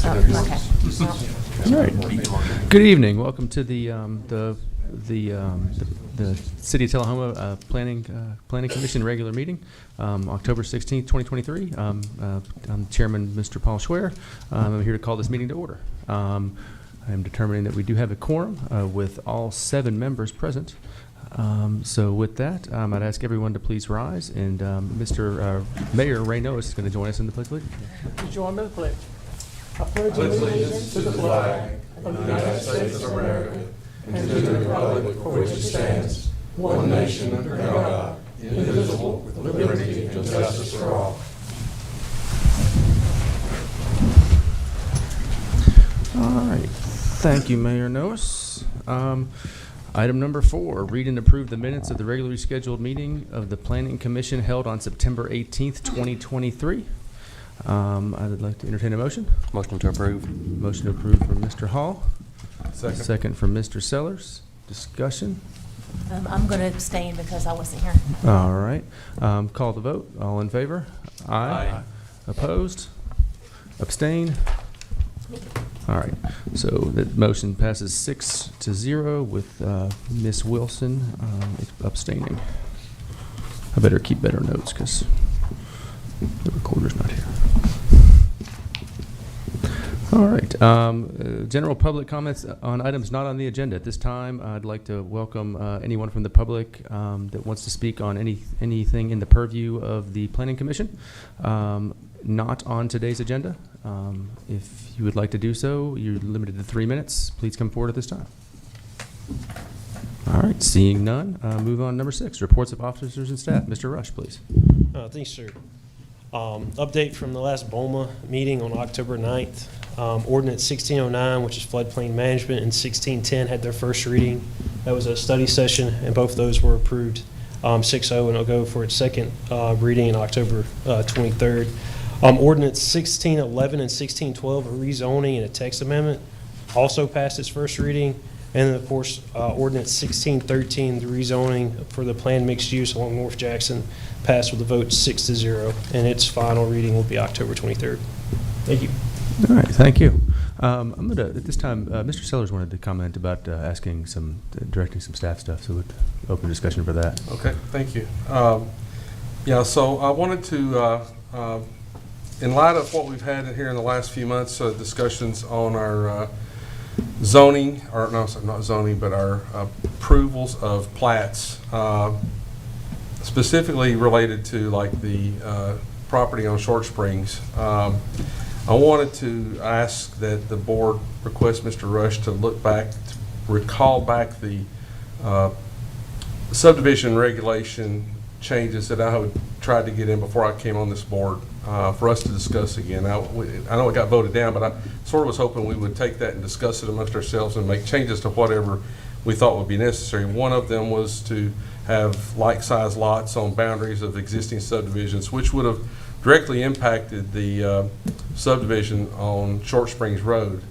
Okay. All right. Good evening. Welcome to the City of Tullahoma Planning Commission regular meeting, October 16th, 2023. I'm Chairman Mr. Paul Schwer. I'm here to call this meeting to order. I am determining that we do have a quorum with all 7 members present. So with that, I'd ask everyone to please rise, and Mr. Mayor Ray Noes is going to join us in the pledge. Please join me in the pledge. I pledge allegiance to the flag of the United States of America and to the republic for which it stands, one nation under God, indivisible, with liberty and justice for all. All right. Thank you, Mayor Noes. Item number 4, read and approve the minutes of the regularly scheduled meeting of the Planning Commission held on September 18th, 2023. I would like to entertain a motion. Motion to approve. Motion to approve from Mr. Hall. Second. Second from Mr. Sellers. Discussion. I'm going to abstain because I wasn't here. All right. Call the vote. All in favor? Aye. Opposed? Abstain? All right. So that motion passes 6-0 with Ms. Wilson abstaining. I better keep better notes because the recorder's not here. All right. General public comments on items not on the agenda. At this time, I'd like to welcome anyone from the public that wants to speak on anything in the purview of the Planning Commission. Not on today's agenda. If you would like to do so, you're limited to 3 minutes. Please come forward at this time. All right. Seeing none, move on to number 6, reports of officers and staff. Mr. Rush, please. Thanks, sir. Update from the last BOMA meeting on October 9th. Ordinance 1609, which is floodplain management, and 1610 had their first reading. That was a study session, and both of those were approved 6-0, and it'll go for its second reading on October 23rd. Ordinance 1611 and 1612, a rezoning and a text amendment, also passed its first reading. And then, of course, Ordinance 1613, the rezoning for the planned mixed use along North Jackson, passed with a vote 6-0, and its final reading will be October 23rd. Thank you. All right, thank you. I'm going to, at this time, Mr. Sellers wanted to comment about directing some staff stuff, so we'd open discussion for that. Okay, thank you. Yeah, so I wanted to, in light of what we've had here in the last few months, discussions on our zoning, or no, sorry, not zoning, but our approvals of plats, specifically related to like the property on Short Springs. I wanted to ask that the board request Mr. Rush to look back, to recall back the subdivision regulation changes that I had tried to get in before I came on this board for us to discuss again. I know it got voted down, but I sort of was hoping we would take that and discuss it amongst ourselves and make changes to whatever we thought would be necessary. One of them was to have like-size lots on boundaries of existing subdivisions, which would have directly impacted the subdivision on Short Springs Road.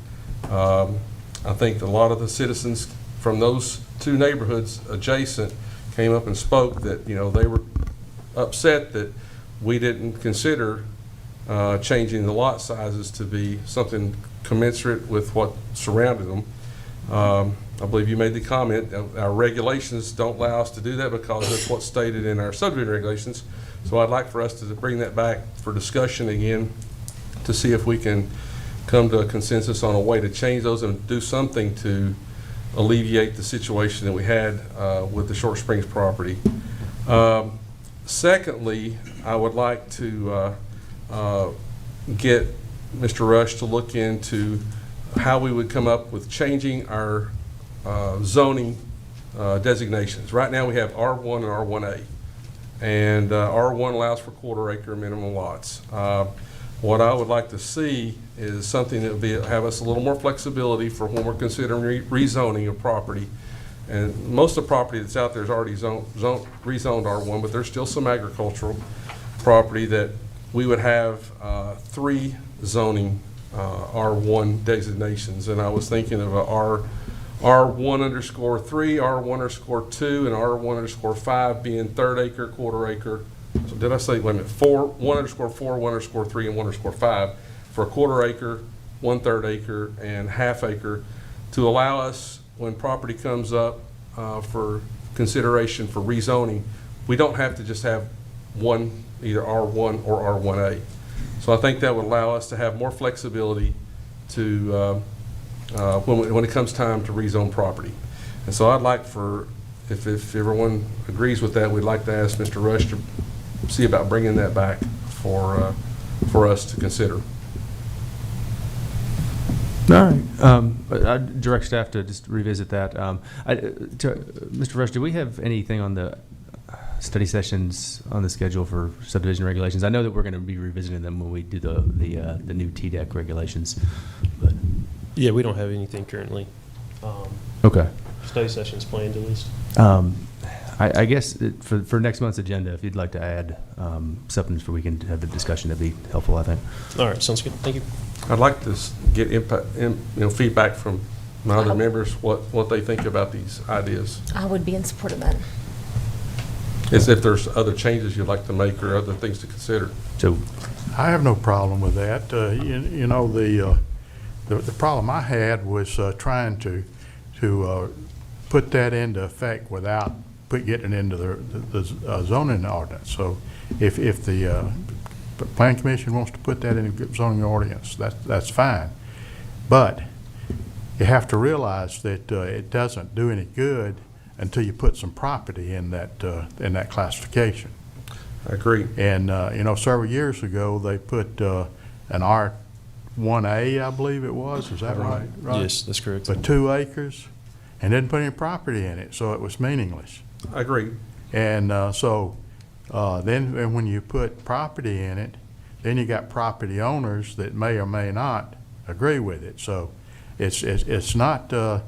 I think a lot of the citizens from those 2 neighborhoods adjacent came up and spoke that, you know, they were upset that we didn't consider changing the lot sizes to be something commensurate with what surrounded them. I believe you made the comment, our regulations don't allow us to do that because that's what's stated in our subdivision regulations. So I'd like for us to bring that back for discussion again to see if we can come to a consensus on a way to change those and do something to alleviate the situation that we had with the Short Springs property. Secondly, I would like to get Mr. Rush to look into how we would come up with changing our zoning designations. Right now we have R1 and R1A, and R1 allows for quarter-acre minimum lots. What I would like to see is something that would have us a little more flexibility for when we're considering rezoning of property. And most of the property that's out there is already rezoned R1, but there's still some agricultural property that we would have 3 zoning R1 designations. And I was thinking of a R1_3, R1_2, and R1_5 being third acre, quarter acre. So did I say, wait a minute, 1_4, 1_3, and 1_5 for a quarter acre 1/3 acre, and half acre to allow us, when property comes up for consideration for rezoning, we don't have to just have one, either R1 or R1A. So I think that would allow us to have more flexibility to when it comes time to rezone property. And so I'd like for, if everyone agrees with that, we'd like to ask Mr. Rush to see about bringing that back for us to consider. All right. I direct staff to just revisit that. Mr. Rush, do we have anything on the study sessions on the schedule for subdivision regulations? I know that we're going to be revisiting them when we do the new TDEC regulations. But Yeah, we don't have anything currently. okay. Study sessions planned at least. I guess for next month's agenda, if you'd like to add something so we can have the discussion, that'd be helpful, I think. All right, sounds good. Thank you. I'd like to get feedback from my other members, what they think about these ideas. I would be in support of that. As if there's other changes you'd like to make or other things to consider. So, I have no problem with that. You know, the problem I had was trying to put that into effect without getting into the zoning ordinance. So if the Planning Commission wants to put that in the zoning ordinance, that's fine. But you have to realize that it doesn't do any good until you put some property in that classification. I agree. And you know, several years ago they put an R1A, I believe it was. Is that right? Yes, that's correct. But 2 acres, and didn't put any property in it, so it was meaningless. I agree. And then when you put property in it, then you got property owners that may or may not agree with it. So it's not a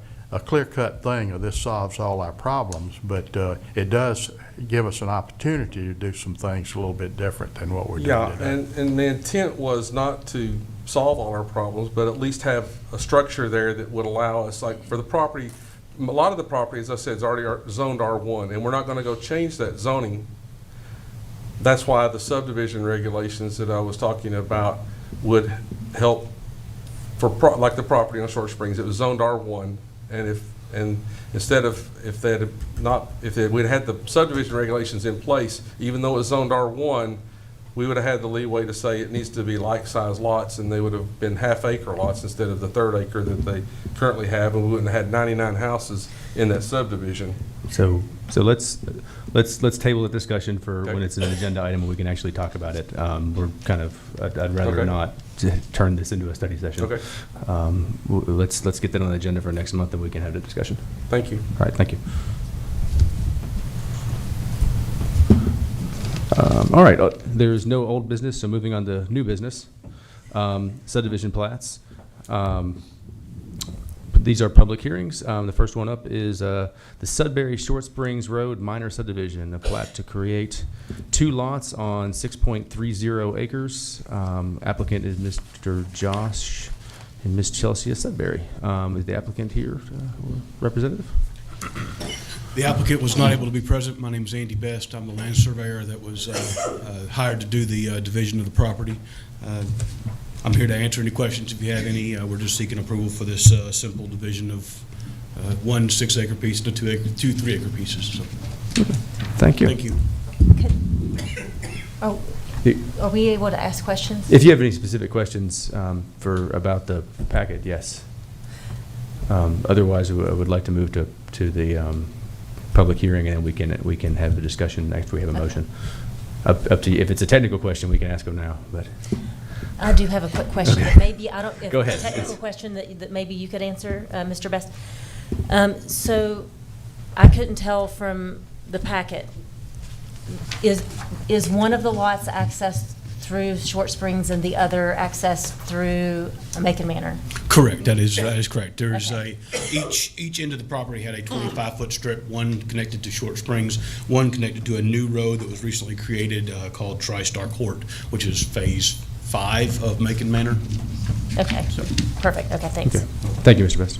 clear-cut thing of this solves all our problems, but it does give us an opportunity to do some things a little bit different than what we're doing Yeah, today. and the intent was not to solve all our problems, but at least have a structure there that would allow us, like for the property, a lot of the property, as I said, is already zoned R1, and we're not going to go change that zoning. That's why the subdivision regulations that I was talking about would help for like the property on Short Springs. It was zoned R1, and instead of if we'd had the subdivision regulations in place, even though it was zoned R1, we would have had the leeway to say it needs to be like-size lots, and they would have been half-acre lots instead of the 1/3 acre that they currently have, and we wouldn't have had 99 houses in that subdivision. so let's table the discussion for Okay. when it's an agenda item and we can actually talk about it. We're kind of, I'd rather Okay. not turn this into a study session. Okay. Let's get that on the agenda for next month and we can have the discussion. Thank you. All right, thank you. All right, there's no old business, so moving on to new business. Subdivision plats. These are public hearings. The first one up is the Sudbury Short Springs Road minor subdivision, a plat to create 2 lots on 6.30 acres. Applicant is Mr. Josh and Ms. Chelsea Sudbury. Is the applicant here, representative? The applicant was not able to be present. My name is Andy Best. I'm the land surveyor that was hired to do the division of the property. I'm here to answer any questions if you have any. We're just seeking approval for this simple division of 1 6-acre piece into 2 3-acre pieces. So, Thank you. thank you. Oh, are we able to ask questions? If you have any specific questions about the packet, yes. Otherwise, I would like to move to the public hearing, and then we can have the discussion after we have a Okay. motion. Up to you. If it's a technical question, we can ask them now. But I do have a quick question. Okay. Maybe, I don't, if Go it's a ahead. technical question that maybe you could answer, Mr. Best. So I couldn't tell from the packet, is one of the lots accessed through Short Springs and the other accessed through Macon Manor? Correct. That is correct. There's Okay. each end of the property had a 25-foot strip, one connected to Short Springs, one connected to a new road that was recently created called TriStar Court, which is phase 5 of Macon Manor. Okay, perfect. Okay, thanks. okay. Thank you, Mr. Best.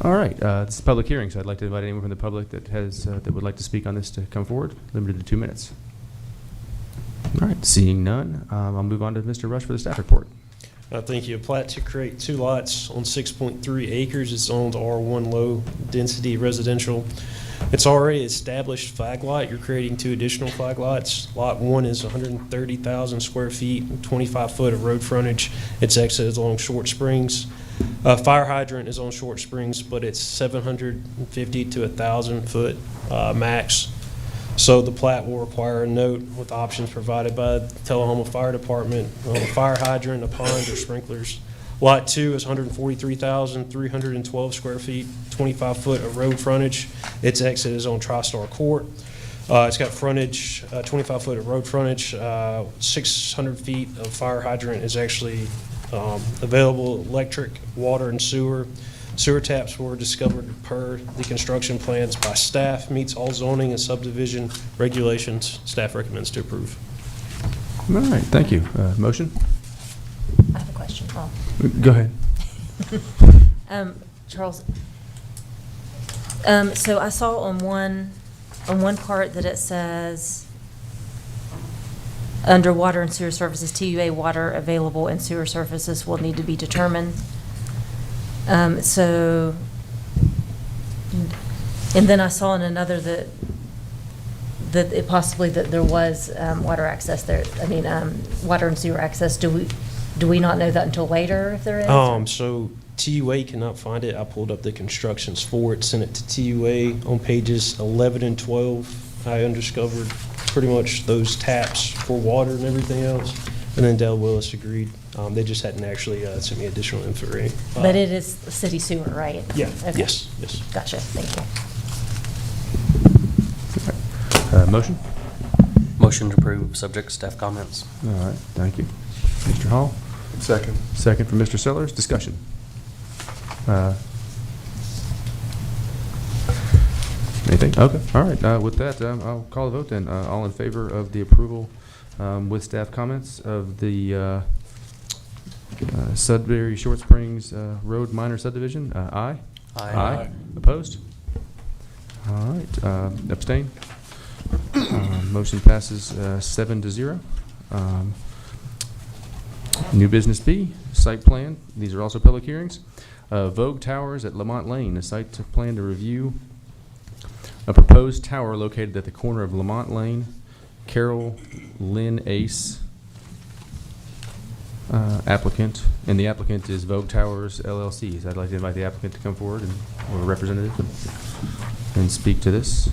All right, it's a public hearing, so I'd like to invite anyone from the public that has that would like to speak on this to come forward. Limited to 2 minutes. All right, seeing none, I'll move on to Mr. Rush for the staff report. Thank you. A plat to create 2 lots on 6.3 acres. It's zoned R1 low density residential. It's already established flag lot. You're creating 2 additional flag lots. Lot 1 is 130,000 square feet, 25 foot of road frontage. Its exit is along Short Springs. Fire hydrant is on Short Springs, but it's 750 to 1,000 foot max. So the plat will require a note with options provided by the Tullahoma Fire Department on a fire hydrant, a pond, or sprinklers. Lot 2 is 143,312 square feet, 25 foot of road frontage. Its exit is on TriStar Court. It's got frontage, 25 foot of road frontage, 600 feet of fire hydrant is actually available, electric, water, and sewer. Sewer taps were discovered per the construction plans by staff, meets all zoning and subdivision regulations. Staff recommends to approve. All right, thank you. Motion? I have a question. Oh. Go ahead. Charles, so I saw on one part that it says, under water and sewer services, TUA water available and sewer surfaces will need to be determined. So, and then I saw in another that it possibly that there was water access there. I mean, water and sewer access. Do we not know that until later if there is? So TUA cannot find it. I pulled up the constructions for it, sent it to TUA on pages 11 and 12. I undiscovered pretty much those taps for water and everything else. And then Del Willis agreed. They just hadn't actually sent me additional info. But it is city sewer, right? Yeah. Okay. Yes. Gotcha. Thank you. Motion? Motion to approve, subject to staff comments. All right, thank you. Mr. Hall? Second. Second from Mr. Sellers. Discussion. Anything? Okay, all right. With that, I'll call the vote then. All in favor of the approval with staff comments of the Sudbury Short Springs Road minor subdivision? Aye? Aye. Opposed? All right. Abstain? Motion passes 7-0. New business B, site plan. These are also public hearings. Vogue Towers at Lamont Lane, a site plan to review a proposed tower located at the corner of Lamont Lane, Carol Lynn Ace, applicant, and the applicant is Vogue Towers LLC. So I'd like to invite the applicant to come forward or a representative and speak to this.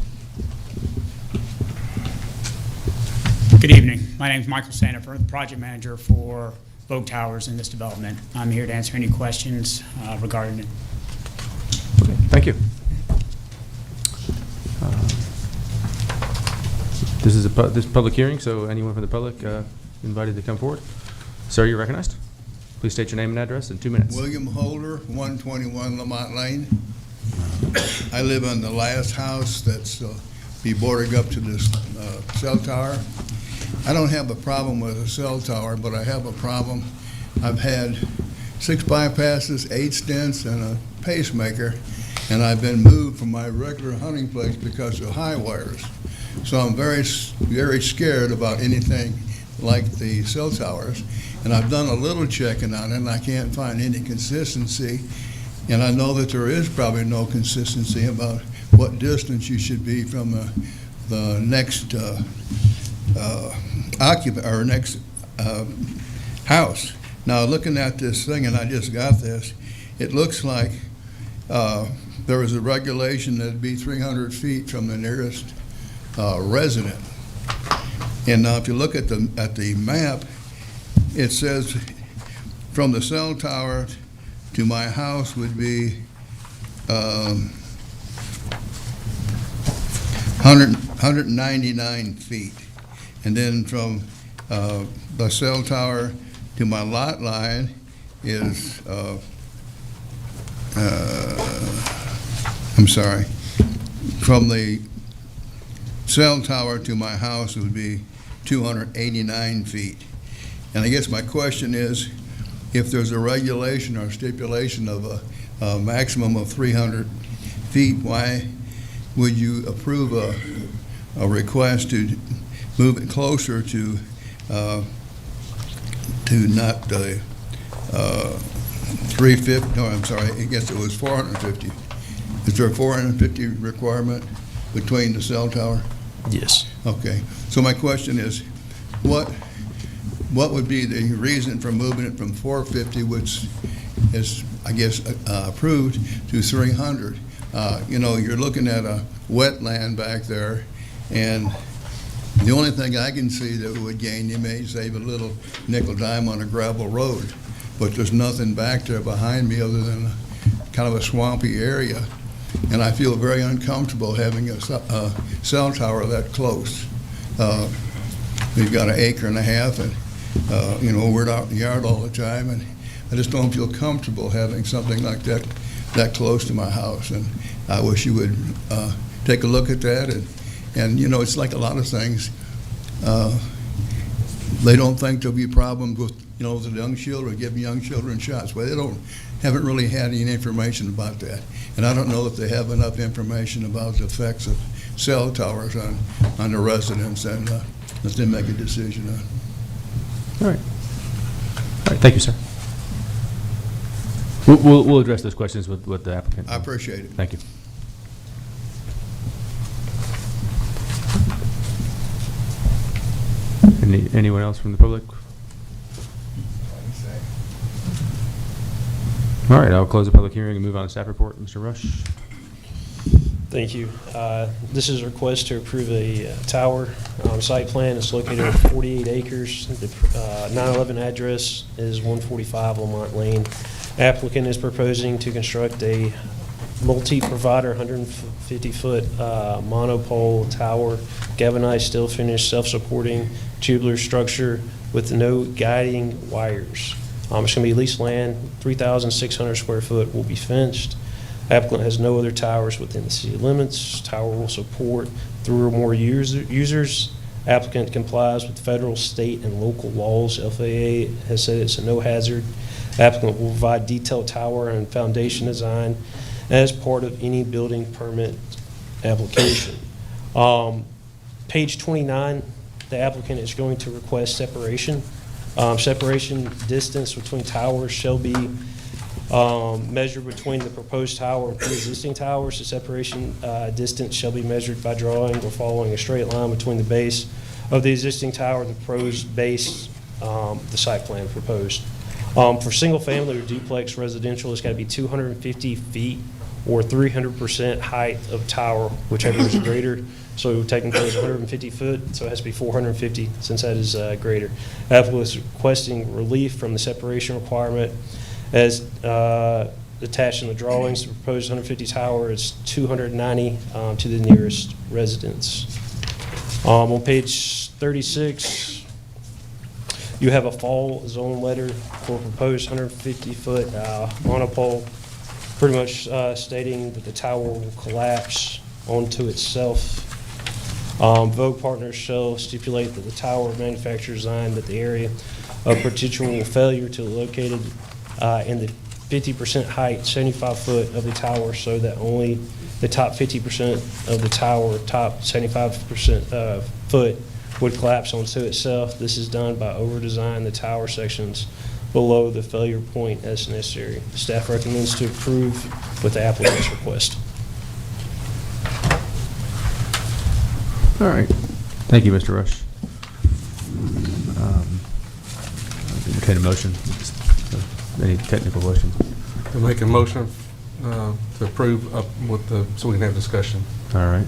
Good evening. My name is Michael Sandifer, the project manager for Vogue Towers in this development. I'm here to answer any questions regarding it. Okay, thank you. This is this public hearing, so anyone from the public invited to come forward. Sir, you're recognized. Please state your name and address in 2 minutes. William Holder, 121 Lamont Lane. I live on the last house that's be bordering up to this cell tower. I don't have a problem with a cell tower, but I have a problem. I've had 6 bypasses, 8 stents, and a pacemaker, and I've been moved from my regular hunting place because of high wires. So I'm very, very scared about anything like the cell towers. And I've done a little checking on it, and I can't find any consistency. And I know that there is probably no consistency about what distance you should be from the next occupant or next house. Now, looking at this thing, and I just got this, it looks like there was a regulation that'd be 300 feet from the nearest resident. And now, if you look at the map, it says from the cell tower to my house would be 199 feet. And then from the cell tower to my lot line is, from the cell tower to my house would be 289 feet. And I guess my question is, if there's a regulation or stipulation of a maximum of 300 feet, why would you approve a request to move it closer to not 350, no, I'm sorry, I guess it was 450. Is there a 450 requirement between the cell tower? Yes. Okay, so my question is, what would be the reason for moving it from 450, which is, I guess, approved, to 300? You know, you're looking at a wetland back there, and the only thing I can see that would gain, you may save a little nickel dime on a gravel road, but there's nothing back there behind me other than kind of a swampy area. And I feel very uncomfortable having a cell tower that close. We've got 1.5 acres, and you know, we're out in the yard all the time, and I just don't feel comfortable having something like that close to my house. And I wish you would take a look at that. And you know, it's like a lot of things. They don't think there'll be problems with, you know, the young children, giving young children shots. Well, they haven't really had any information about that. And I don't know if they have enough information about the effects of cell towers on the residents, and let them make a decision on. All right. All right, thank you, sir. We'll address those questions with the applicant. I appreciate it. Thank you. Anyone else from the public? All right, I'll close the public hearing and move on to staff report. Mr. Rush. Thank you. This is a request to approve a tower site plan. It's located on 48 acres. The 911 address is 145 Lamont Lane. Applicant is proposing to construct a multi-provider 150-foot monopole tower, galvanized steel finish, self-supporting tubular structure with no guiding wires. It's going to be leased land, 3,600 square foot, will be fenced. Applicant has no other towers within the city limits. Tower will support 3 or more users. Applicant complies with federal, state, and local laws. FAA has said it's a no hazard. Applicant will provide detailed tower and foundation design as part of any building permit application. Page 29, the applicant is going to request separation. Separation distance between towers shall be measured between the proposed tower and pre-existing towers. The separation distance shall be measured by drawing or following a straight line between the base of the existing tower and the proposed base, the site plan proposed. For single family or duplex residential, it's got to be 250 feet or 300% height of tower, whichever is greater. So technically it's 150 foot, so it has to be 450 since that is greater. Applicant is requesting relief from the separation requirement as attached in the drawings. The proposed 150 tower is 290 to the nearest residence. On page 36, you have a fall zone letter for proposed 150-foot monopole, pretty much stating that the tower will collapse onto itself. Vogue Partners shall stipulate that the tower manufacturer designed that the area of potential failure to be located in the 50% height, 75 foot of the tower, so that only the top 50% of the tower, top 75% foot, would collapse onto itself. This is done by over-design the tower sections below the failure point as necessary. Staff recommends to approve with the applicant's request. All right. Thank you, Mr. Rush. Entertain a motion. Any technical questions? We'll make a motion to approve so we can have discussion. All right.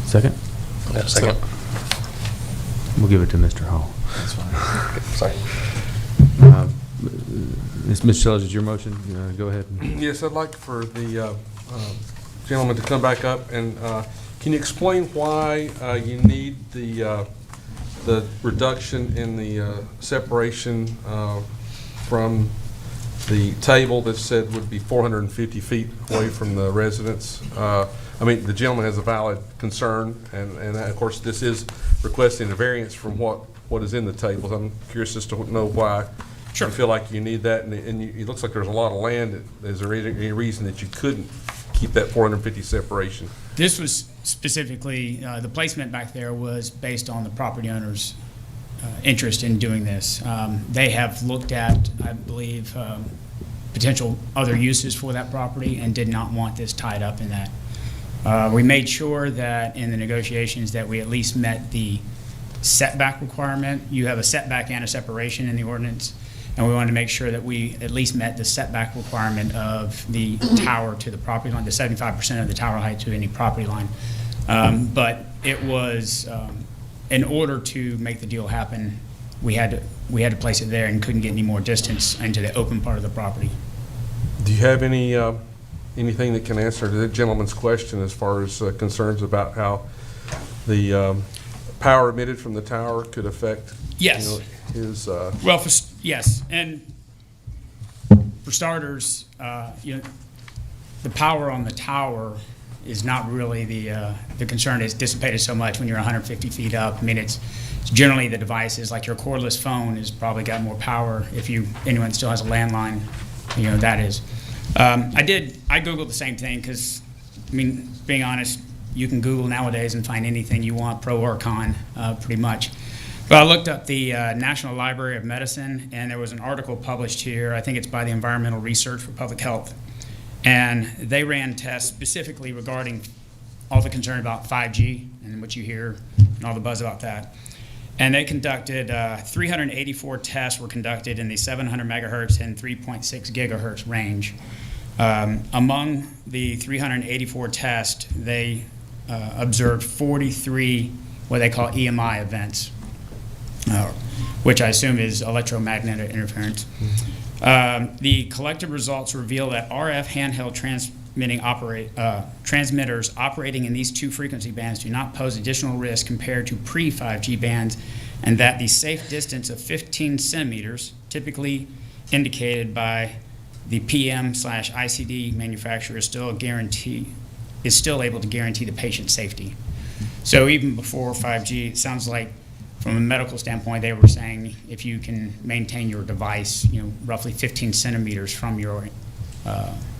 Second? Yeah, second. We'll give it to Mr. Hall. That's fine. Sorry. Mr. Sellers, is your motion? Go ahead. Yes, I'd like for the gentleman to come back up and can you explain why you need the reduction in the separation from the table that said would be 450 feet away from the residence? I mean, the gentleman has a valid concern, and of course, this is requesting a variance from what is in the table. I'm curious as to know why you feel like you need that, and it looks like there's a lot of land. Is there any reason that you couldn't keep that 450 separation? This was specifically, the placement back there was based on the property owner's interest in doing this. They have looked at, I believe, potential other uses for that property and did not want this tied up in that. We made sure that in the negotiations that we at least met the setback requirement. You have a setback and a separation in the ordinance, and we wanted to make sure that we at least met the setback requirement of the tower to the property line, the 75% of the tower height to any property line. But it was, in order to make the deal happen, we had to place it there and couldn't get any more distance into the open part of the property. Do you have any, anything that can answer the gentleman's question as far as concerns about how the power emitted from the tower could affect? Yes. His, Well, yes, and for starters, the power on the tower is not really the concern. It's dissipated so much when you're 150 feet up. I mean, it's generally the devices, like your cordless phone has probably got more power. If anyone still has a landline, that is. I Googled the same thing because, I mean, being honest, you can Google nowadays and find anything you want, pro or con, pretty much. But I looked up the National Library of Medicine, and there was an article published here. I think it's by the Environmental Research for Public Health. And they ran tests specifically regarding all the concern about 5G and what you hear and all the buzz about that. And they conducted 384 tests were conducted in the 700 megahertz and 3.6 gigahertz range. Among the 384 tests, they observed 43 what they call EMI events, which I assume is electromagnetic interference. The collective results reveal that RF handheld transmitters operating in these two frequency bands do not pose additional risk compared to pre-5G bands, and that the safe distance of 15 centimeters, typically indicated by the PM/ICD manufacturer, is still able to guarantee the patient safety. So even before 5G, it sounds like from a medical standpoint, they were saying if you can maintain your device, roughly 15 centimeters from your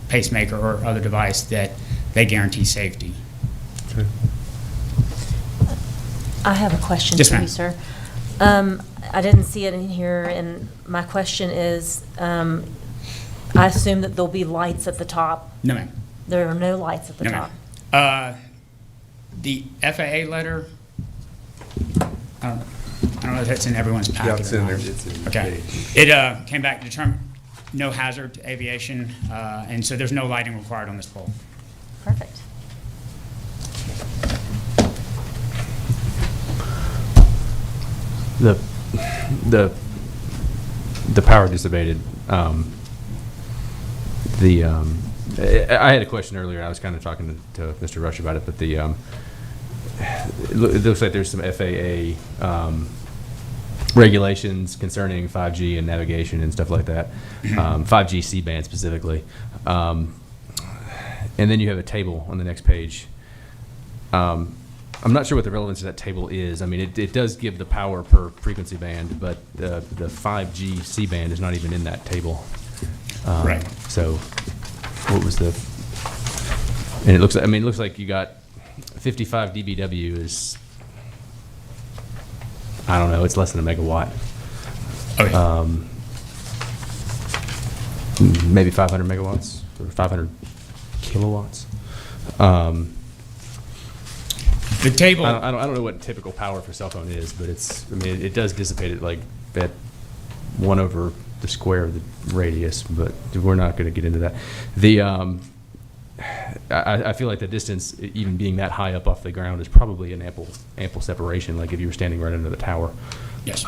pacemaker or other device, that they guarantee safety. okay. I have a question Yes, for you, ma'am. sir. I didn't see it in here, and my question is, I assume that there'll be lights at the top. No, ma'am. There are no lights at the No, top. ma'am. The FAA letter, I don't know if that's in everyone's packet. Yeah, it's or in not. there. Okay. It came back to determine no hazard to aviation, and so there's no lighting required on this pole. Perfect. The power dissipated. I had a question earlier. I was kind of talking to Mr. Rush about it, but it looks like there's some FAA regulations concerning 5G and navigation and stuff like that. 5G C-band specifically. And then you have a table on the next page. I'm not sure what the relevance of that table is. I mean, it does give the power per frequency band, but the 5G C-band is not even in that table. Right. So what was the, and it looks like you got 55 dBW is, I don't know, it's less than a megawatt. Okay. Maybe 500 megawatts or 500 kilowatts. The table. I don't know what typical power for cell phone is, but it does dissipate it like at 1 over the square of the radius, but we're not going to get into that. I feel like the distance, even being that high up off the ground, is probably an ample separation, like if you were standing right under the tower. Yes.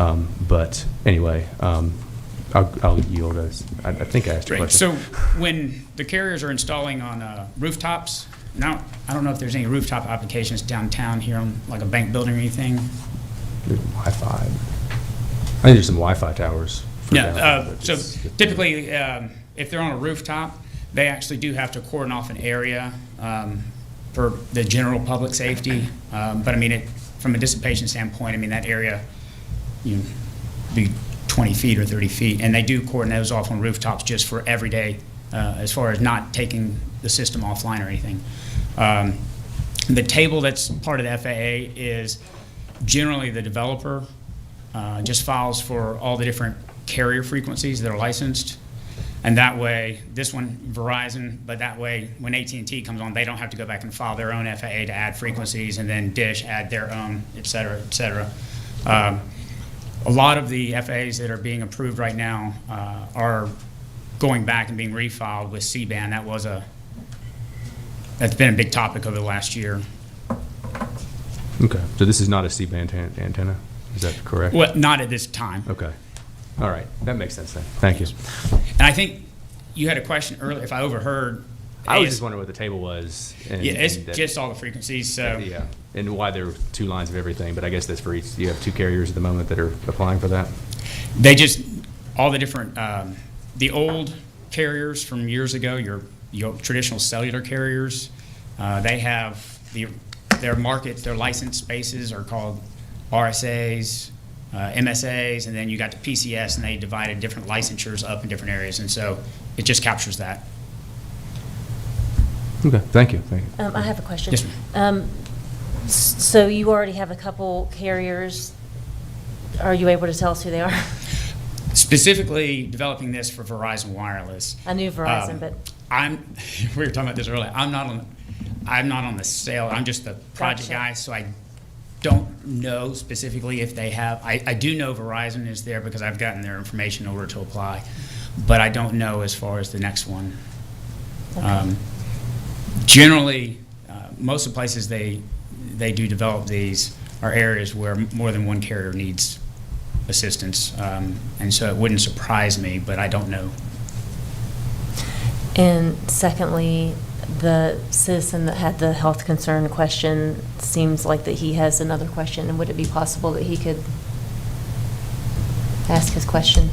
But anyway, I'll yield as, I think I asked a Right. question. So when the carriers are installing on rooftops, now I don't know if there's any rooftop applications downtown here on like a bank building or anything. There's Wi-Fi. I think there's some Wi-Fi towers. for downtown, Yeah. but So it's- typically, if they're on a rooftop, they actually do have to cordon off an area for the general public safety. But I mean, from a dissipation standpoint, I mean, that area, be 20 feet or 30 feet. And they do cordon those off on rooftops just for every day, as far as not taking the system offline or anything. The table that's part of the FAA is generally the developer just files for all the different carrier frequencies that are licensed. And that way, this one, Verizon, but that way, when AT&T comes on, they don't have to go back and file their own FAA to add frequencies, and then Dish add their own, et cetera, et cetera. A lot of the FAAs that are being approved right now are going back and being refiled with C-band. That's been a big topic over the last year. Okay, so this is not a C-band antenna, is that correct? Well, not at this time. Okay, all right, that makes sense then, thank you. And I think you had a question earlier, if I overheard. I was just wondering what the table was. And, Yeah, it's and that- just all the frequencies, so. Yeah, and why there were 2 lines of everything, but I guess that's for each, you have 2 carriers at the moment that are applying for that? They just, all the different, the old carriers from years ago, your traditional cellular carriers, they have their markets, their licensed spaces are called RSAs, MSAs, and then you got the PCS, and they divided different licensures up in different areas, and so it just captures that. Okay, thank you. I have a question. Yes, So you already have a couple carriers. Are you able to tell us who they are? Specifically developing this for Verizon Wireless. I knew Verizon, but we were talking about this earlier. I'm not on the sale. I'm just the project Gotcha. guy, so I don't know specifically if they have. I do know Verizon is there because I've gotten their information in order to apply, but I don't know as far as the next one. Okay. Generally, most of the places they do develop these are areas where more than one carrier needs assistance, and so it wouldn't surprise me, but I don't know. And secondly, the citizen that had the health concern question seems like that he has another question. And would it be possible that he could ask his question?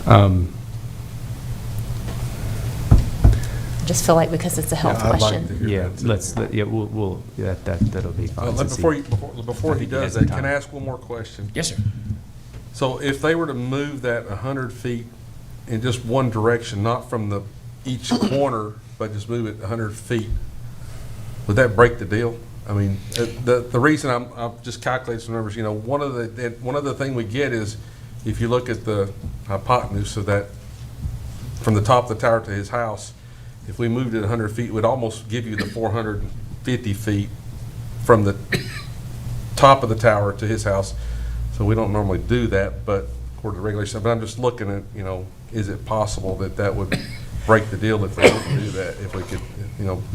I just feel like because it's a health Yeah, I'd like question. to hear Yeah, that, too. that'll be fine. since he- Before he he does has that, the can I time. ask one more question? Yes, sir. So if they were to move that 100 feet in just one direction, not from each corner, but just move it 100 feet, would that break the deal? I mean, the reason I'm just calculating some numbers, one of the thing we get is, if you look at the hypotenuse of that, from the top of the tower to his house, if we moved it 100 feet, it would almost give you the 450 feet from the top of the tower to his house. So we don't normally do that, but according to regulations, but I'm just looking at, is it possible that would break the deal if we didn't do that, if we could,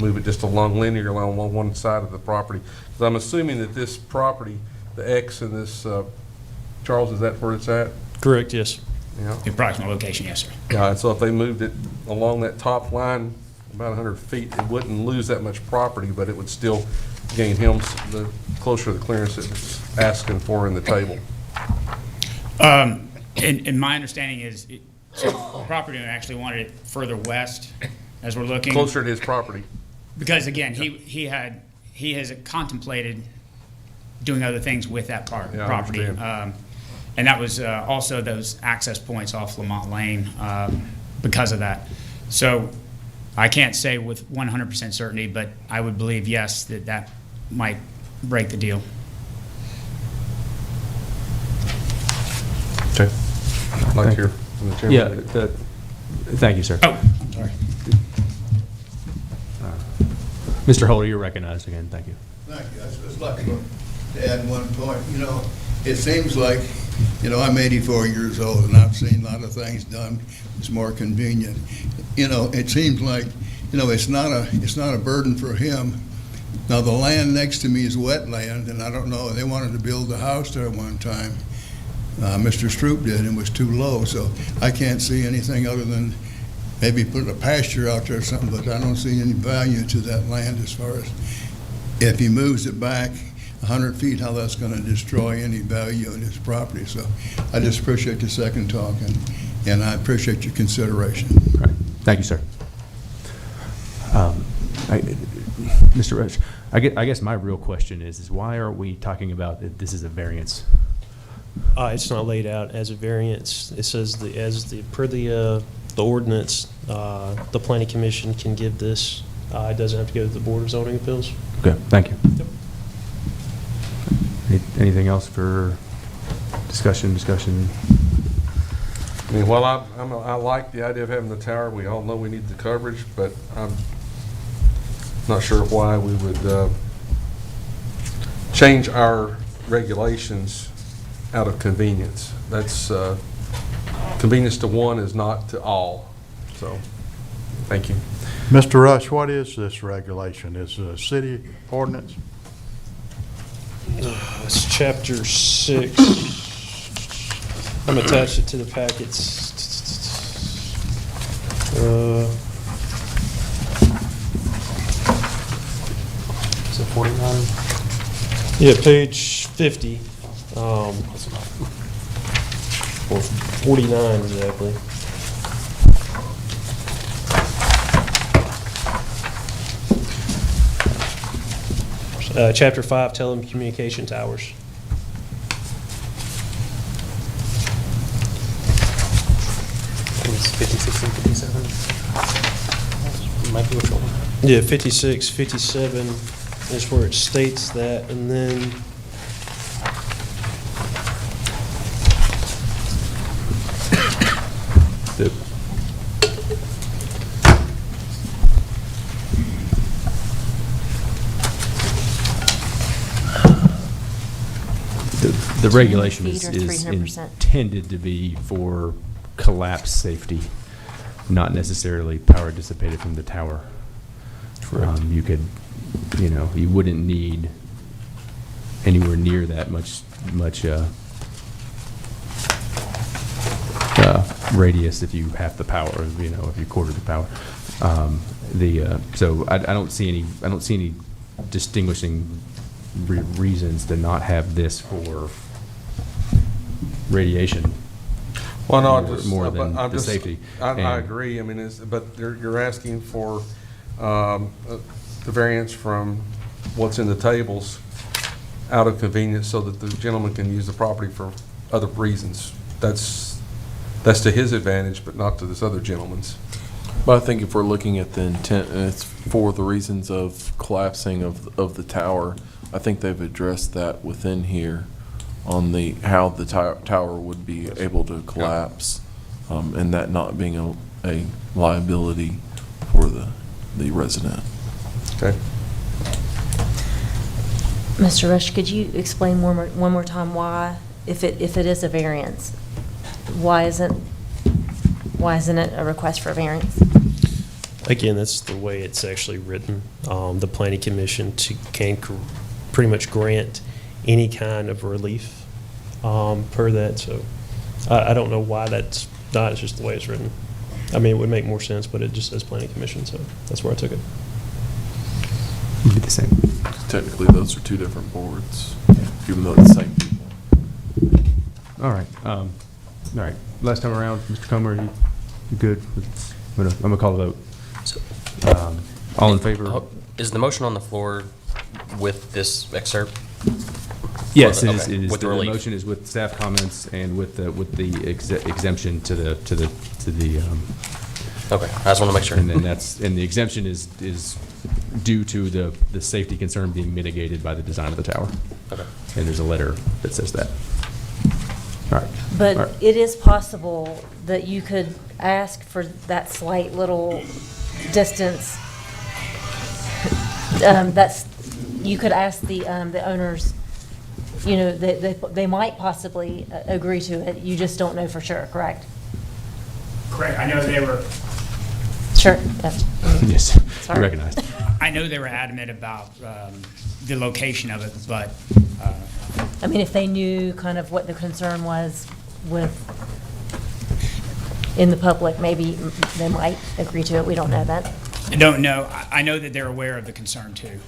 move it just along linear along one side of the property? Because I'm assuming that this property, the X in this, Charles, is that where it's at? Correct, yes. Yeah. The approximate location, yes, sir. Yeah, and so if they moved it along that top line about 100 feet, it wouldn't lose that much property, but it would still gain him the closer to the clearance that it's asking for in the table. And my understanding is, so the property owner actually wanted it further west as we're looking. Closer to his property. Because again, he has contemplated doing other things with that Yeah, I property. understand. And that was also those access points off Lamont Lane because of that. So I can't say with 100% certainty, but I would believe, yes, that might break the deal. Okay. I'd like to hear from the chairman. Yeah, thank you, sir. Oh, sorry. Mr. Holder, you're recognized again, thank you. Thank you. I just like to add one point. It seems like, I'm 84 years old and I've seen a lot of things done. It's more convenient. It seems like, it's not a burden for him. Now, the land next to me is wetland, and I don't know, they wanted to build a house there one time. Mr. Stroop did, and it was too low, so I can't see anything other than maybe put a pasture out there or something, but I don't see any value to that land as far as if he moves it back 100 feet, how that's going to destroy any value in his property. So I just appreciate the second talk, and I appreciate your consideration. All right. Thank you, sir. Mr. Roach, I guess my real question is why are we talking about that this is a variance? It's not laid out as a variance. It says per the ordinance, the planning commission can give this. It doesn't have to go to the Board of Zoning Appeals. Okay, thank you. Anything else for discussion? I mean, while I like the idea of having the tower, we all know we need the coverage, but I'm not sure why we would change our regulations out of convenience. That's, convenience to one is not to all. So, thank you. Mr. Rush, what is this regulation? Is it a city ordinance? It's chapter 6. I'm attached it to the packets. Is it 49? Yeah, page 50. Or 49 exactly. Chapter 5, telecommunication towers. It's 56 and 57. Might be which one. Yeah, 56, 57 is where it states that, and then the regulation feet or is 300%. intended to be for collapse safety, not necessarily power dissipated from the tower. You could, you wouldn't need anywhere near that much radius if you half the power, if you quarter the power. So I don't see any distinguishing reasons to not have this for radiation. Well, no, more than the safety. I And- agree. I mean, but you're asking for the variance from what's in the tables out of convenience so that the gentleman can use the property for other reasons. That's to his advantage, but not to this other gentleman's. But I think if we're looking at the intent, and it's for the reasons of collapsing of the tower, I think they've addressed that within here on how the tower would be able to collapse, and that not being a liability for the resident. Okay. Mr. Rush, could you explain one more time why, if it is a variance, why isn't it a request for a variance? again, that's the way it's actually written. The planning commission can pretty much grant any kind of relief per that. So I don't know why that's not. It's just the way it's written. I mean, it would make more sense, but it just says planning commission, so that's where I took it. It'd be the same. Technically, those are two different boards, even though it's the same people. All right. Last time around, Mr. Comer, you good? I'm gonna call the vote. All in favor? Is the motion on the floor with this excerpt? Yes, it Okay, is. It is. with the The relief. motion is with staff comments and with the exemption to the. Okay, I just want to make sure. And then the exemption is due to the safety concern being mitigated by the design of the tower. Okay. And there's a letter that says that. All right. All But right. it is possible that you could ask for that slight little distance. You could ask the owners, they might possibly agree to it. You just don't know for sure, correct? Correct, I know they were, Sure. Yes. Yes, Sorry. you recognized. I know they were adamant about the location of it, but I mean, if they knew kind of what the concern was in the public, maybe they might agree to it. We don't know that. I don't know. I know that they're aware of the concern too.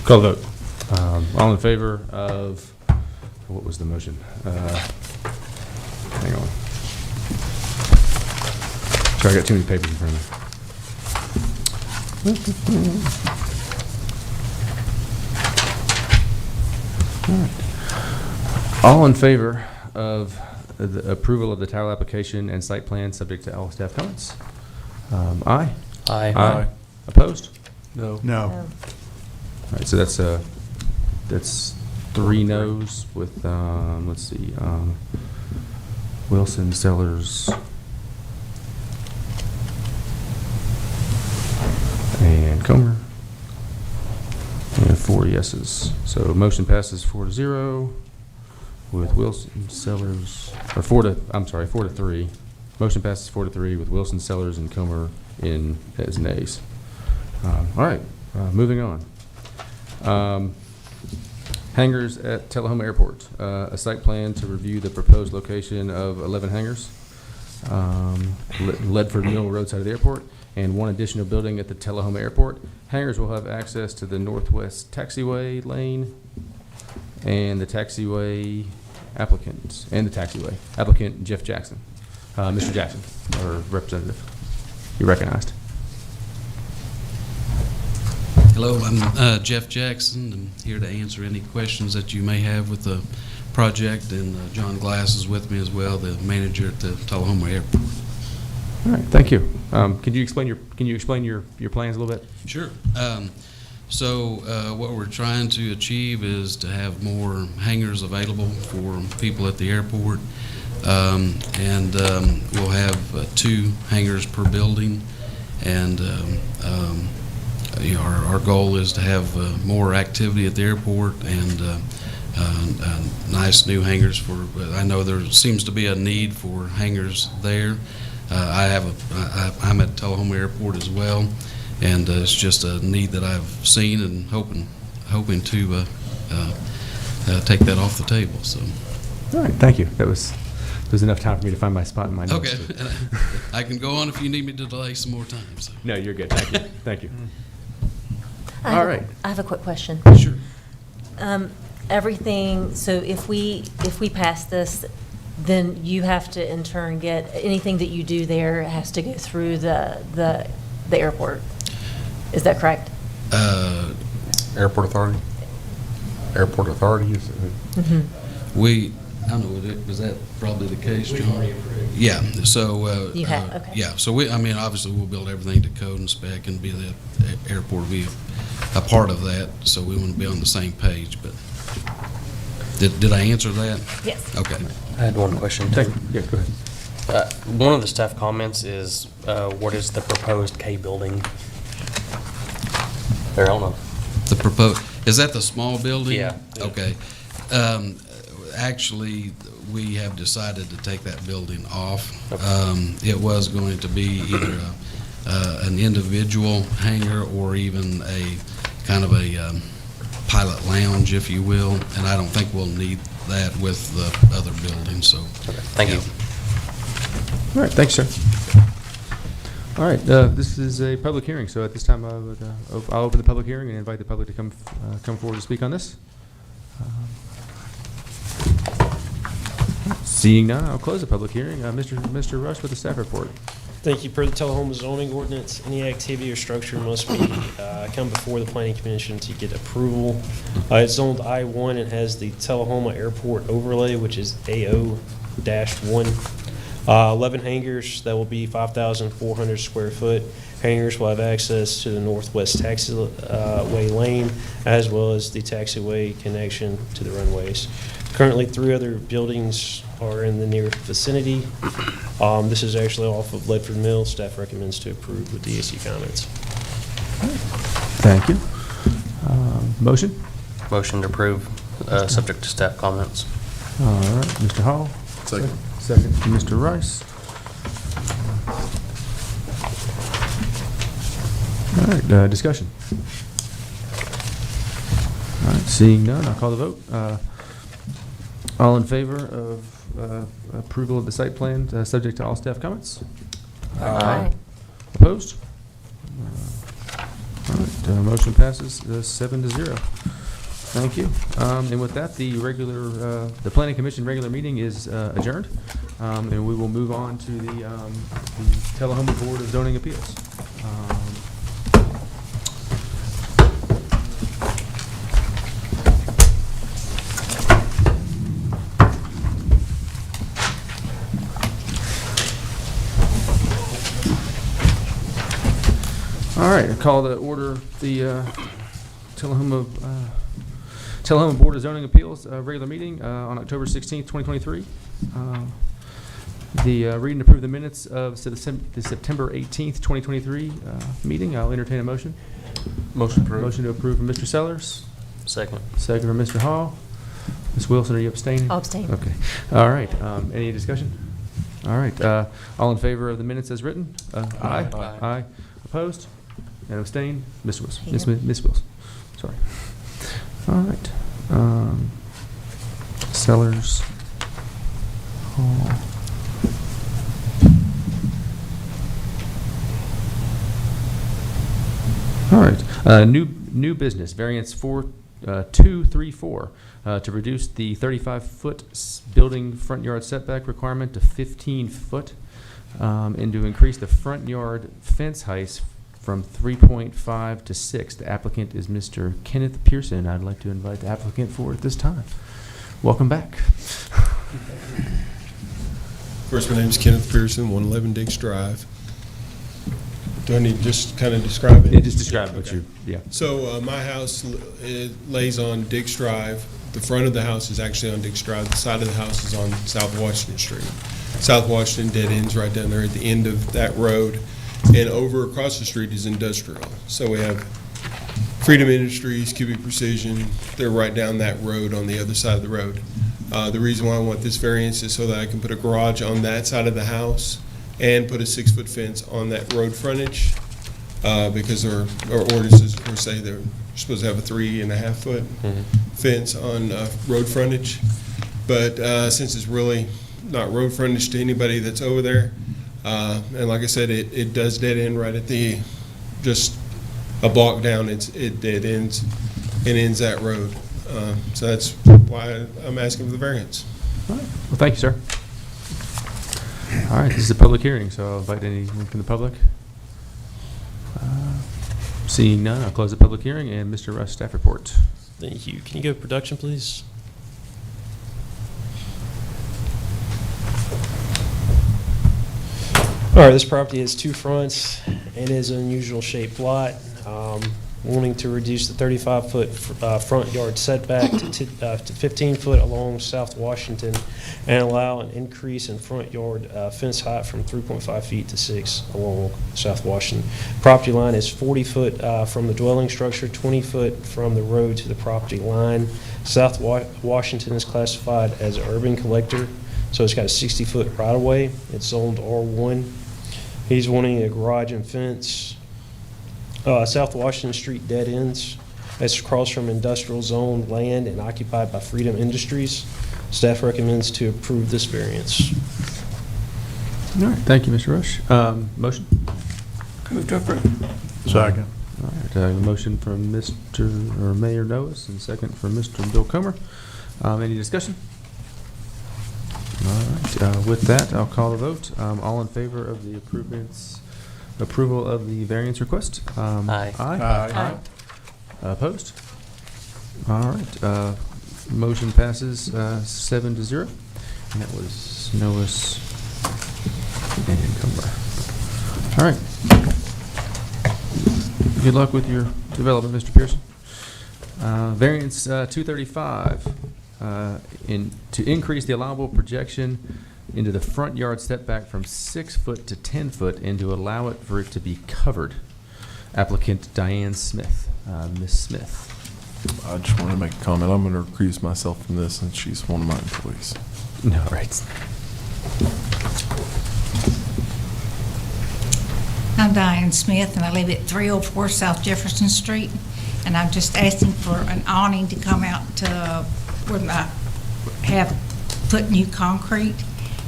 Call the vote. All in favor of, what was the motion? Hang on. Sorry, I got too many papers in front of me. All in favor of the approval of the title application and site plan, subject to all staff comments? Aye? Aye. Opposed? No. No. right, so that's 3 no's with, let's see, Wilson, Sellers, and Comer, and 4 yeses. So motion passes 4-0 with Wilson, Sellers, or 4-3. Motion passes 4-3 with Wilson, Sellers, and Comer in as nays. All right, moving on. Hangars at Tullahoma Airport. A site plan to review the proposed location of 11 hangars, Ledford Mill roadside of the airport, and 1 additional building at the Tullahoma Airport. Hangars will have access to the northwest taxiway lane and the taxiway applicant, Jeff Jackson. Mr. Jackson, or representative, you're recognized. Hello, I'm Jeff Jackson. I'm here to answer any questions that you may have with the project, and John Glass is with me as well, the manager at the Tullahoma Airport. All right, thank you. Can you explain your plans a little bit? Sure. So what we're trying to achieve is to have more hangars available for people at the airport, and we'll have 2 hangars per building, and our goal is to have more activity at the airport and nice new hangars for. I know there seems to be a need for hangars there. I'm at Tullahoma Airport as well, and it's just a need that I've seen and hoping to take that off the table. So. All right, thank you. There's enough time for me to find my spot in my notes. Okay, I can go on if you need me to delay some more time. So. No, you're good. Thank you. Thank you. I All right. have a quick question. Sure. Everything, so if we pass this, then you have to in turn get, anything that you do there has to go through the airport. Is that correct? Airport Authority? Airport Authority is I don't know, was that probably the case, John? Yeah, so. You have, okay. Yeah, so obviously we'll build everything to code and spec and be the airport will be a part of that, so we want to be on the same page, but did I answer that? Yes. Okay. I had one question too. Yeah, go ahead. One of the staff comments is, what is the proposed K building? There, I don't know. The proposed, is that the small building? Yeah. Okay. Actually, we have decided to take that building off. Okay. It was going to be either an individual hangar or even a kind of a pilot lounge, if you will, and I don't think we'll need that with the other building, so. Okay, thank you. All right, thanks, sir. All right, this is a public hearing, so at this time I'll open the public hearing and invite the public to come forward to speak on this. Seeing none, I'll close the public hearing. Mr. Rush with the staff report. Thank you. Per the Tullahoma zoning ordinance, any activity or structure must be come before the planning commission to get approval. It's zoned I-1 and has the Tullahoma Airport overlay, which is AO-1. 11 hangars that will be 5,400 square foot. Hangars will have access to the northwest taxiway lane as well as the taxiway connection to the runways. Currently, 3 other buildings are in the near vicinity. This is actually off of Ledford Mill. Staff recommends to approve with DSC comments. Thank you. Motion? Motion to approve, subject to staff comments. All right, Mr. Hall. Second. Second, Mr. Rice. All right, discussion. All right, seeing none, I'll call the vote. All in favor of approval of the site plan, subject to all staff comments? Aye. Opposed? All right, motion passes 7-0. Thank you. And with that, the Planning Commission regular meeting is adjourned, and we will move on to the Tullahoma Board of Zoning Appeals. All right, I call to order the Tullahoma Board of Zoning Appeals, regular meeting on October 16th, 2023. The read and approve the minutes of the September 18th, 2023 meeting. I'll entertain a motion. Motion approved. Motion to approve from Mr. Sellers. Second. Second from Mr. Hall. Ms. Wilson, are you abstaining? I'll abstain. Okay. All right. Any discussion? All right. All in favor of the minutes as written? Aye. Aye. Opposed? And abstain? Ms. Wilson. Ms. Wilson. Sorry. All right. Sellers. Hall. All right. New business, variance 234, to reduce the 35-foot building front yard setback requirement to 15 foot, and to increase the front yard fence height from 3.5 to 6. The applicant is Mr. Kenneth Pearson. I'd like to invite the applicant forward at this time. Welcome back. First, my name is Kenneth Pearson, 111 Diggs Drive. Do I need to just kind of describe it? Yeah, just describe what Okay. you, yeah. So my house it lays on Diggs Drive. The front of the house is actually on Diggs Drive. The side of the house is on South Washington Street. South Washington dead ends right down there at the end of that road. And over across the street is industrial. So we have Freedom Industries, Cubic Precision. They're right down that road on the other side of the road. The reason why I want this variance is so that I can put a garage on that side of the house and put a 6-foot fence on that road frontage, because our ordinances, of course, say they're supposed to have a 3.5-foot fence on road frontage. But since it's really not road frontage to anybody that's over there, and like I said, it does dead end right at the, just a block down, it dead ends and ends that road. So that's why I'm asking for the variance. All right. Well, thank you, sir. All right, this is a public hearing, so I'll invite anyone from the public. Seeing none, I'll close the public hearing, and Mr. Rush, staff report. Thank you. Can you go to production, please? All right, this property has two fronts and is an unusual shaped lot. Wanting to reduce the 35-foot front yard setback to 15 foot along South Washington and allow an increase in front yard fence height from 3.5 feet to 6 along South Washington. Property line is 40 foot from the dwelling structure, 20 foot from the road to the property line. South Washington is classified as an urban collector, so it's got a 60-foot right-of-way. It's zoned R1. He's wanting a garage and fence. South Washington Street dead ends. It's across from industrial zone land and occupied by Freedom Industries. Staff recommends to approve this variance. All right, thank you, Mr. Rush. Motion? Move to approve. Second. All right, a motion from Mayor Noes and second from Mr. Bill Comer. Any discussion? All right, with that, I'll call the vote. All in favor of the approval of the variance request? Aye. Aye. Opposed? All right, motion passes 7-0. And that was Noes and Comer. All right. Good luck with your development, Mr. Pearson. Variance 235, to increase the allowable projection into the front yard setback from 6 foot to 10 foot and to allow it for it to be covered. Applicant Diane Smith. Ms. Smith. I just want to make a comment. I'm going to recuse myself from this, and she's one of my employees. No, right. I'm Diane Smith, and I live at 304 South Jefferson Street, and I'm just asking for an awning to come out to where I have put new concrete,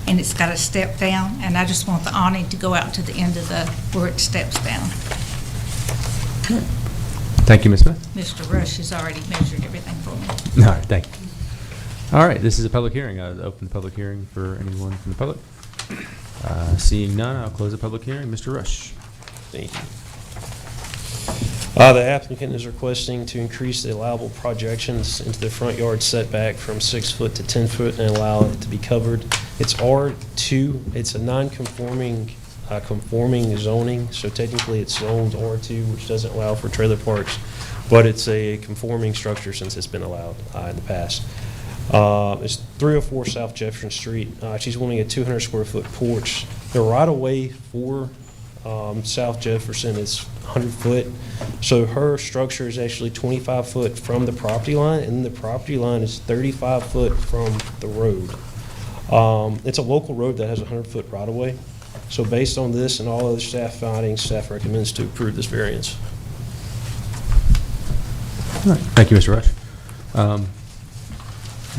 and it's got a step down, and I just want the awning to go out to the end of where it steps down. Thank you, Ms. Smith. Mr. Rush has already measured everything for me. All right, thank you. All right, this is a public hearing. I'll open the public hearing for anyone from the public. Seeing none, I'll close the public hearing. Mr. Rush. Thank you. The applicant is requesting to increase the allowable projections into the front yard setback from 6 foot to 10 foot and allow it to be covered. It's R2. It's a non-conforming conforming zoning, so technically it's zoned R2, which doesn't allow for trailer parks but it's a conforming structure since it's been allowed in the past. It's 304 South Jefferson Street. She's wanting a 200 square foot porch. The right of way for South Jefferson is 100 foot. So her structure is actually 25 foot from the property line, and the property line is 35 foot from the road. It's a local road that has a 100 foot right of way. So based on this and all other staff findings, staff recommends to approve this variance. All right. Thank you, Mr. Rush.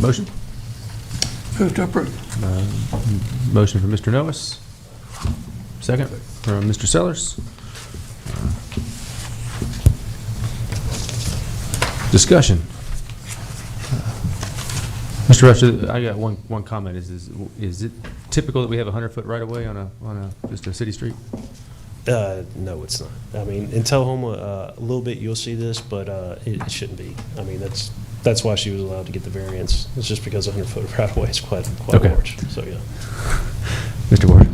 Motion? Move to approve. Motion from Mr. Noes. Second from Mr. Sellers. Discussion. Mr. Rush, I got one comment. Is it typical that we have a 100-foot right-of-way on just a city street? No, it's not. I mean, in Tullahoma, a little bit you'll see this, but it shouldn't be. I mean, that's why she was allowed to get the variance. It's just because 100-foot right-of-way is quite Okay. large. So, yeah. Mr. Ward.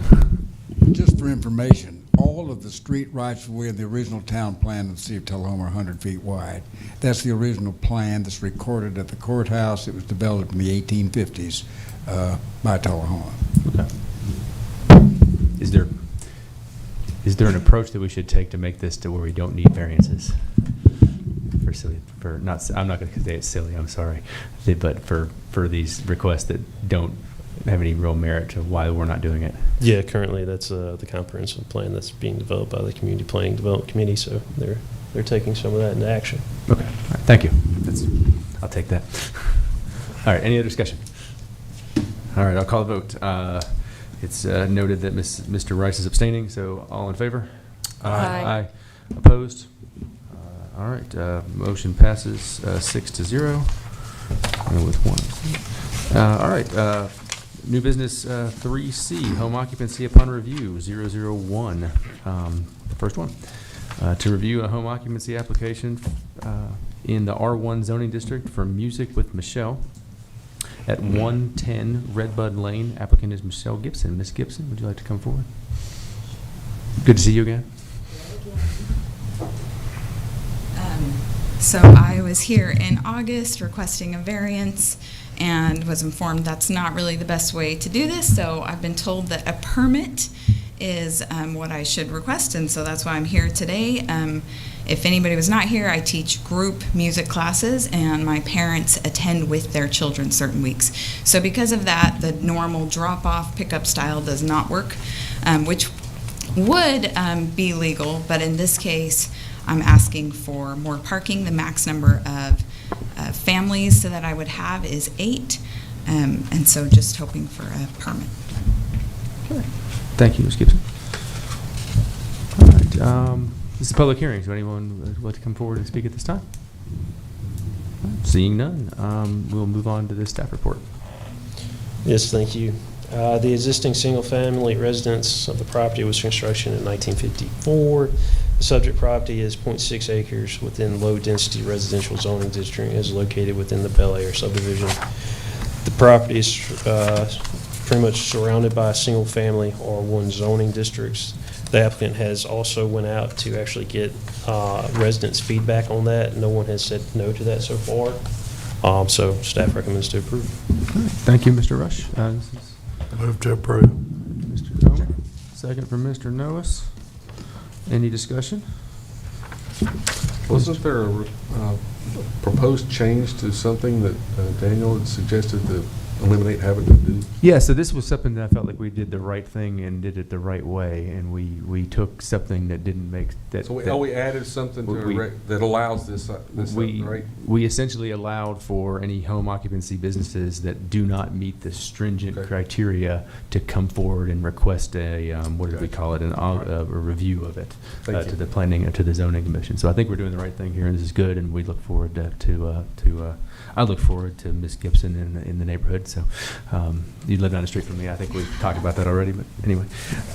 Just for information, all of the street rights of way in the original town plan of the city of Tullahoma are 100 feet wide. That's the original plan that's recorded at the courthouse. It was developed in the 1850s by Tullahoma. Okay. Is there an approach that we should take to make this to where we don't need variances? I'm not going to say it's silly, I'm sorry, but for these requests that don't have any real merit to why we're not doing it. Yeah, currently that's the comprehensive plan that's being developed by the Community Planning Development Committee, so they're taking some of that into action. Okay, all right, thank you. I'll take that. All right, any other discussion? All right, I'll call the vote. It's noted that Mr. Rice is abstaining, so all in favor? Aye. Aye. Opposed? All right, motion passes 6-0 with one. All right, new business 3C, home occupancy upon review, 001, the first one. To review a home occupancy application in the R1 zoning district for Music with Michelle at 110 Redbud Lane. Applicant is Michelle Gibson. Ms. Gibson, would you like to come forward? Good to see you again. So I was here in August requesting a variance and was informed that's not really the best way to do this, so I've been told that a permit is what I should request, and so that's why I'm here today. If anybody was not here, I teach group music classes, and my parents attend with their children certain weeks. So because of that, the normal drop-off pickup style does not work, which would be legal, but in this case, I'm asking for more parking. The max number of families so that I would have is 8, and so just hoping for a permit. Okay. Thank you, Ms. Gibson. All right, this is a public hearing, so anyone would like to come forward and speak at this time? Seeing none, we'll move on to the staff report. Yes, thank you. The existing single-family residence of the property was construction in 1954. The subject property is 0.6 acres within low-density residential zoning district and is located within the Bel Air subdivision. The property is pretty much surrounded by single-family R1 zoning districts. The applicant has also went out to actually get residents' feedback on that. No one has said no to that so far. So staff recommends to approve. Thank you, Mr. Rush. Move to approve. Mr. Comer, second from Mr. Noes. Any discussion? Wasn't there a proposed change to something that Daniel had suggested to eliminate having to do? Yeah, so this was something that I felt like we did the right thing and did it the right way, and we took something that didn't make that. So we added something to that allows this, right? We essentially allowed for any home occupancy businesses that do not meet the stringent criteria to come forward and request a what did we call it, a review of it to the planning to the zoning commission. So I think we're doing the right thing here, and this is good, and we look forward to I look forward to Ms. Gibson in the neighborhood. So you live down the street from me. I think we've talked about that already. But anyway,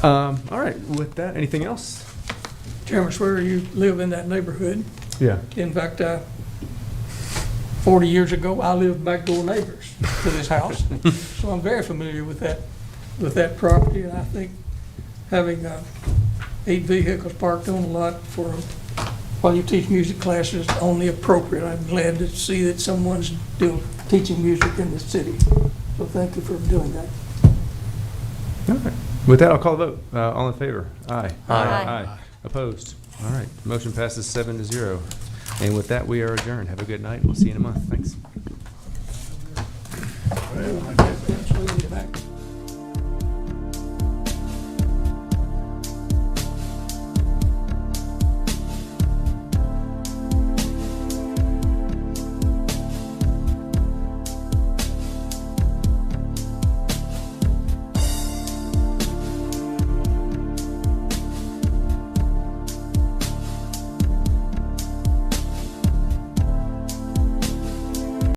all right. With that, anything else? Chairman Swear, you live in that neighborhood. Yeah. In fact, 40 years ago, I lived back door neighbors to this house, so I'm very familiar with that property. And I think having 8 vehicles parked on the lot for while you teach music classes is only appropriate. I'm glad to see that someone's still teaching music in the city. So thank you for doing that. All right. With that, I'll call the vote. All in favor? Aye. Aye. Opposed? All right. Motion passes 7-0. And with that, we are adjourned. Have a good night. We'll see you in a month. Thanks.